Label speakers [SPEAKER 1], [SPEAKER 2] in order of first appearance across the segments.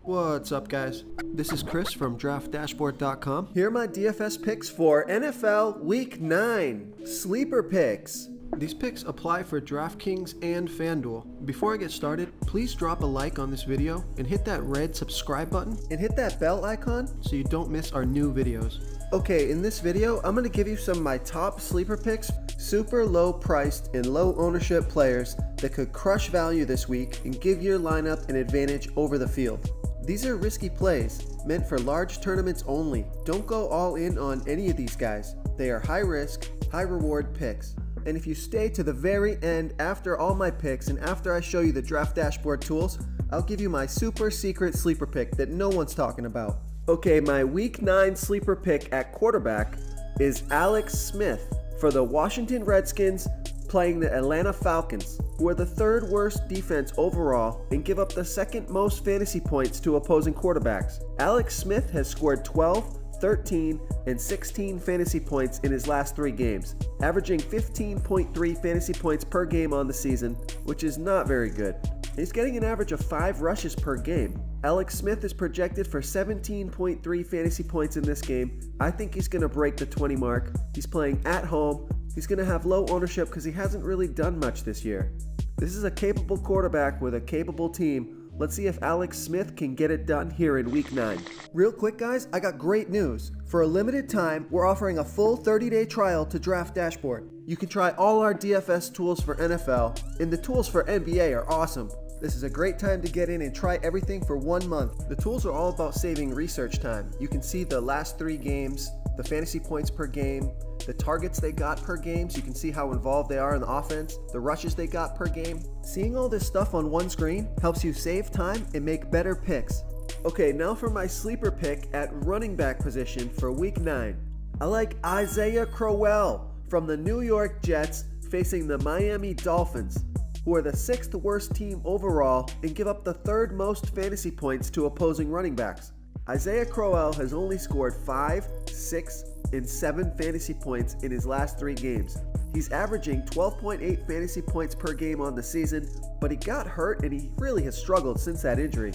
[SPEAKER 1] What's up, guys? This is Chris from DraftDashboard.com. Here are my DFS picks for NFL Week 9 Sleeper Picks. These picks apply for DraftKings and FanDuel. Before I get started, please drop a like on this video and hit that red subscribe button and hit that bell icon so you don't miss our new videos. Okay, in this video, I'm going to give you some of my top sleeper picks, super low priced and low ownership players that could crush value this week and give your lineup an advantage over the field. These are risky plays, meant for large tournaments only. Don't go all in on any of these guys. They are high risk, high reward picks. And if you stay to the very end after all my picks and after I show you the Draft Dashboard tools, I'll give you my super secret sleeper pick that no one's talking about. Okay, my Week 9 sleeper pick at quarterback is Alex Smith for the Washington Redskins playing the Atlanta Falcons, who are the third worst defense overall and give up the second most fantasy points to opposing quarterbacks. Alex Smith has scored 12, 13, and 16 fantasy points in his last 3 games, averaging 15.3 fantasy points per game on the season, which is not very good. He's getting an average of 5 rushes per game. Alex Smith is projected for 17.3 fantasy points in this game. I think he's going to break the 20 mark. He's playing at home. He's going to have low ownership because he hasn't really done much this year. This is a capable quarterback with a capable team. Let's see if Alex Smith can get it done here in Week 9. Real quick, guys, I got great news. For a limited time, we're offering a full 30-day trial to Draft Dashboard. You can try all our DFS tools for NFL, and the tools for NBA are awesome. This is a great time to get in and try everything for 1 month. The tools are all about saving research time. You can see the last 3 games, the fantasy points per game, the targets they got per game, so you can see how involved they are in the offense, the rushes they got per game. Seeing all this stuff on one screen helps you save time and make better picks. Okay, now for my sleeper pick at running back position for Week 9. I like Isaiah Crowell from the New York Jets facing the Miami Dolphins, who are the 6th worst team overall and give up the 3rd most fantasy points to opposing running backs. Isaiah Crowell has only scored 5, 6, and 7 fantasy points in his last 3 games. He's averaging 12.8 fantasy points per game on the season, but he got hurt and he really has struggled since that injury.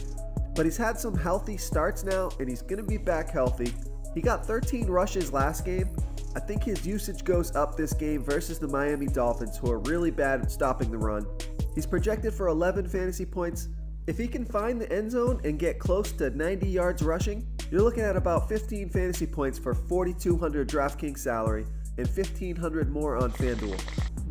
[SPEAKER 1] But he's had some healthy starts now and he's going to be back healthy. He got 13 rushes last game. I think his usage goes up this game versus the Miami Dolphins, who are really bad at stopping the run. He's projected for 11 fantasy points. If he can find the end zone and get close to 90 yards rushing, you're looking at about 15 fantasy points for $4,200 DraftKings salary and $1,500 more on FanDuel.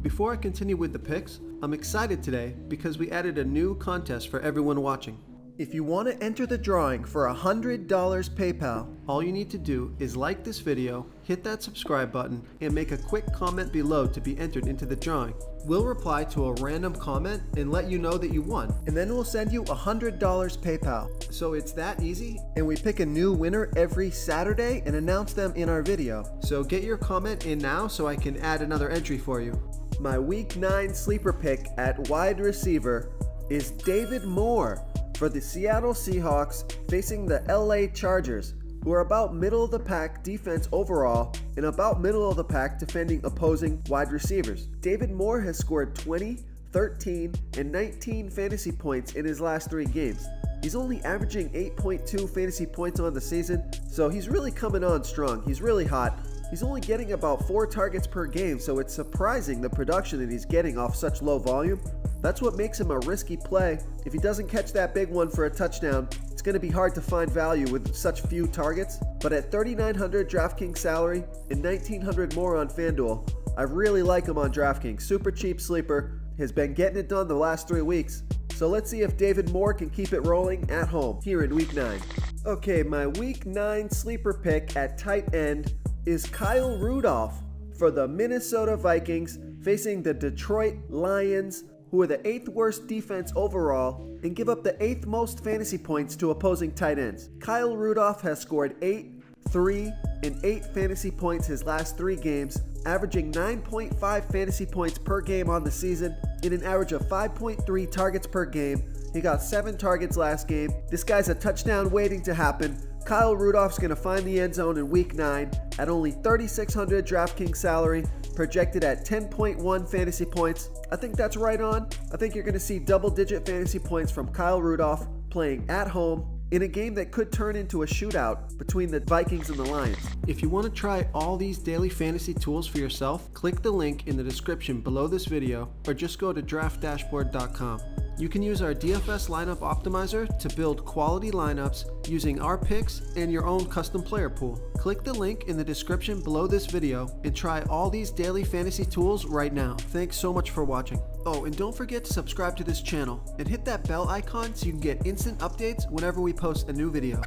[SPEAKER 1] Before I continue with the picks, I'm excited today because we added a new contest for everyone watching. If you want to enter the drawing for $100 PayPal, all you need to do is like this video, hit that subscribe button, and make a quick comment below to be entered into the drawing. We'll reply to a random comment and let you know that you won, and then we'll send you $100 PayPal. So it's that easy, and we pick a new winner every Saturday and announce them in our video. So get your comment in now so I can add another entry for you. My Week 9 sleeper pick at wide receiver is David Moore for the Seattle Seahawks facing the LA Chargers, who are about middle of the pack defense overall and about middle of the pack defending opposing wide receivers. David Moore has scored 20, 13, and 19 fantasy points in his last 3 games. He's only averaging 8.2 fantasy points on the season, so he's really coming on strong. He's really hot. He's only getting about 4 targets per game, so it's surprising the production that he's getting off such low volume. That's what makes him a risky play. If he doesn't catch that big one for a touchdown, it's going to be hard to find value with such few targets. But at $3,900 DraftKings salary and $1,900 more on FanDuel, I really like him on DraftKings. Super cheap sleeper, has been getting it done the last 3 weeks. So let's see if David Moore can keep it rolling at home here in Week 9. Okay, my Week 9 sleeper pick at tight end is Kyle Rudolph for the Minnesota Vikings facing the Detroit Lions, who are the 8th worst defense overall and give up the 8th most fantasy points to opposing tight ends. Kyle Rudolph has scored 8, 3, and 8 fantasy points his last 3 games, averaging 9.5 fantasy points per game on the season and an average of 5.3 targets per game. He got 7 targets last game. This guy's a touchdown waiting to happen. Kyle Rudolph's going to find the end zone in Week 9 at only $3,600 DraftKings salary, projected at 10.1 fantasy points. I think that's right on. I think you're going to see double-digit fantasy points from Kyle Rudolph playing at home in a game that could turn into a shootout between the Vikings and the Lions. If you want to try all these daily fantasy tools for yourself, click the link in the description below this video or just go to draftdashboard.com. You can use our DFS lineup optimizer to build quality lineups using our picks and your own custom player pool. Click the link in the description below this video and try all these daily fantasy tools right now. Thanks so much for watching. Oh, and don't forget to subscribe to this channel and hit that bell icon so you can get instant updates whenever we post a new video.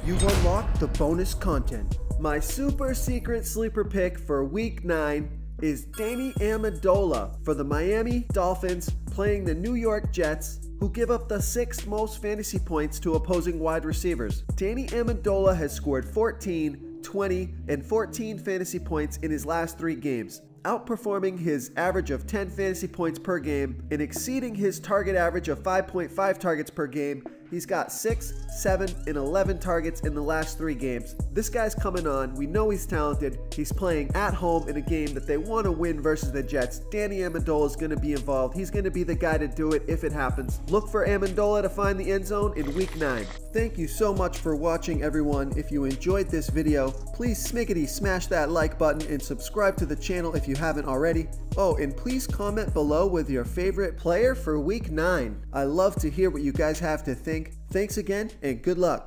[SPEAKER 1] You've unlocked the bonus content. My super secret sleeper pick for week 9 is Danny Amendola for the Miami Dolphins playing the New York Jets, who give up the 6th most fantasy points to opposing wide receivers. Danny Amendola has scored 14, 20, and 14 fantasy points in his last 3 games, outperforming his average of 10 fantasy points per game and exceeding his target average of 5.5 targets per game. He's got 6, 7, and 11 targets in the last 3 games. This guy's coming on. We know he's talented. He's playing at home in a game that they want to win versus the Jets. Danny Amendola is going to be involved. He's going to be the guy to do it if it happens. Look for Amendola to find the end zone in week 9. Thank you so much for watching, everyone. If you enjoyed this video, please smiggity smash that like button and subscribe to the channel if you haven't already. Oh, and please comment below with your favorite player for week 9. I love to hear what you guys have to think. Thanks again, and good luck.